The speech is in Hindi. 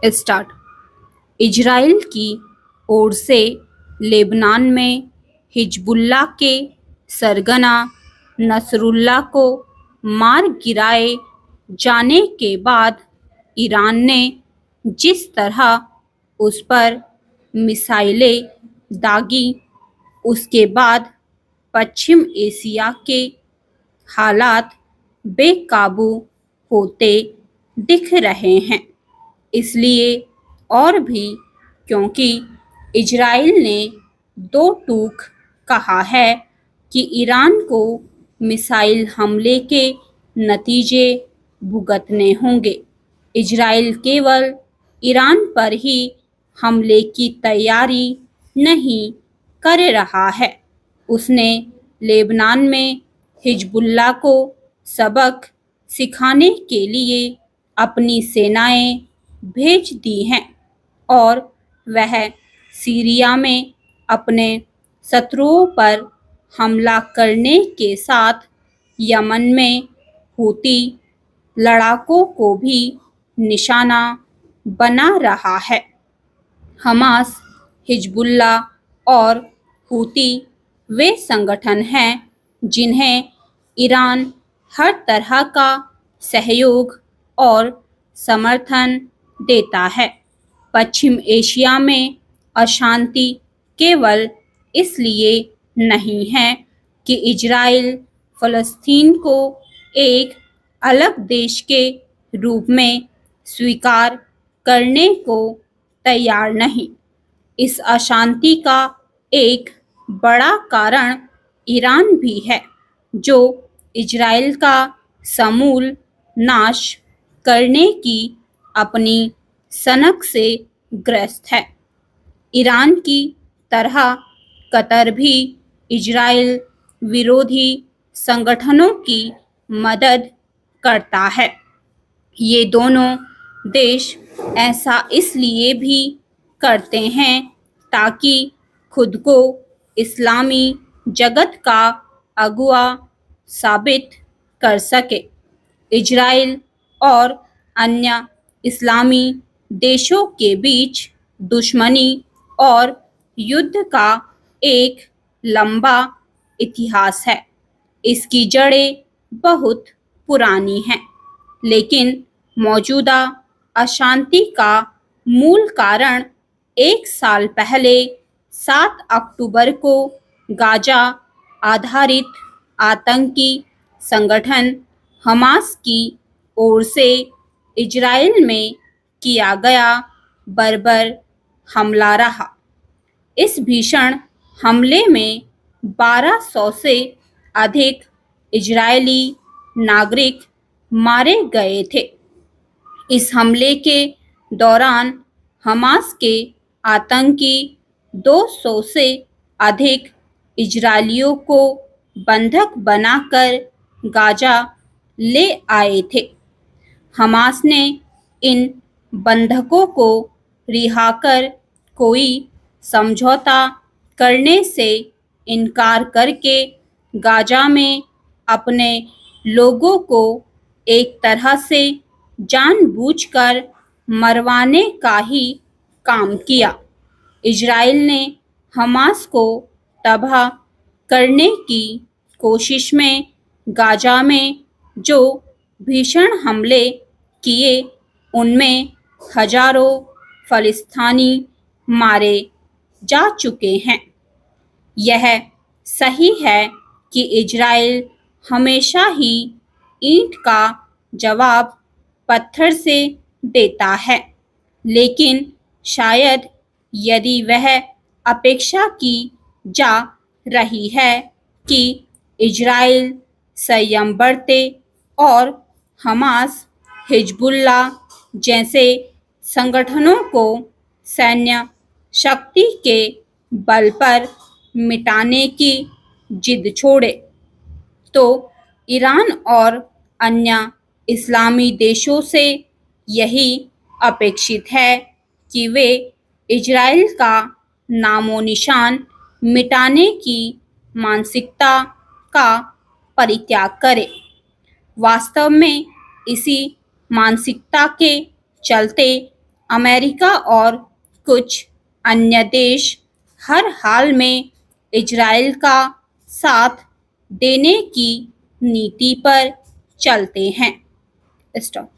स्टार्ट। इजराइल की ओर से लेबनान में हिजबुल्लाह के सरगना नसरुल्लाह को मार गिराए जाने के बाद ईरान ने जिस तरह उस पर मिसाइलें दागी, उसके बाद पश्चिम एशिया के हालात बेकाबू होते दिख रहे हैं। इसलिए और भी क्योंकि इजराइल ने दो टूक कहा है कि ईरान को मिसाइल हमले के नतीजे भुगतने होंगे। इजराइल केवल ईरान पर ही हमले की तैयारी नहीं कर रहा है, उसने लेबनान में हिजबुल्लाह को सबक सिखाने के लिए अपनी सेनाएं भेज दी हैं और वह सीरिया में अपने शत्रुओं पर हमला करने के साथ यमन में हूती लड़ाकों को भी निशाना बना रहा है। हमास, हिजबुल्लाह और हूती वे संगठन हैं जिन्हें ईरान हर तरह का सहयोग और समर्थन देता है। पश्चिम एशिया में अशांति केवल इसलिए नहीं है कि इजराइल फ़लस्तीन को एक अलग देश के रूप में स्वीकार करने को तैयार नहीं। इस अशांति का एक बड़ा कारण ईरान भी है, जो इजराइल का समूल नाश करने की अपनी सनक से ग्रस्त है। ईरान की तरह कतर भी इजराइल विरोधी संगठनों की मदद करता है। ये दोनों देश ऐसा इसलिए भी करते हैं ताकि खुद को इस्लामी जगत का अगुआ साबित कर सके। इजराइल और अन्य इस्लामी देशों के बीच दुश्मनी और युद्ध का एक लंबा इतिहास है। इसकी जड़ें बहुत पुरानी हैं, लेकिन मौजूदा अशांति का मूल कारण 1 साल पहले 7 अक्टूबर को गाजा आधारित आतंकी संगठन हमास की ओर से इजराइल में किया गया बर्बर हमला रहा। इस भीषण हमले में 1200 से अधिक इजरायली नागरिक मारे गए थे। इस हमले के दौरान हमास के आतंकी 200 से अधिक इजरायलियों को बंधक बनाकर गाजा ले आए थे। हमास ने इन बंधकों को रिहा कर कोई समझौता करने से इनकार करके गाजा में अपने लोगों को एक तरह से जानबूझकर मरवाने का ही काम किया। इजराइल ने हमास को तबाह करने की कोशिश में गाजा में जो भीषण हमले किए, उनमें हजारों फ़लस्तीनी मारे जा चुके हैं। यह सही है कि इजराइल हमेशा ही ईंट का जवाब पत्थर से देता है, लेकिन शायद यदि वह अपेक्षा की जा रही है कि इजराइल संयम बरते और हमास, हिजबुल्लाह जैसे संगठनों को सैन्य शक्ति के बल पर मिटाने की जिद छोड़े, तो ईरान और अन्य इस्लामी देशों से यही अपेक्षित है कि वे इजराइल का नामो निशान मिटाने की मानसिकता का परित्याग करें। वास्तव में इसी मानसिकता के चलते अमेरिका और कुछ अन्य देश हर हाल में इजराइल का साथ देने की नीति पर चलते हैं। स्टॉप।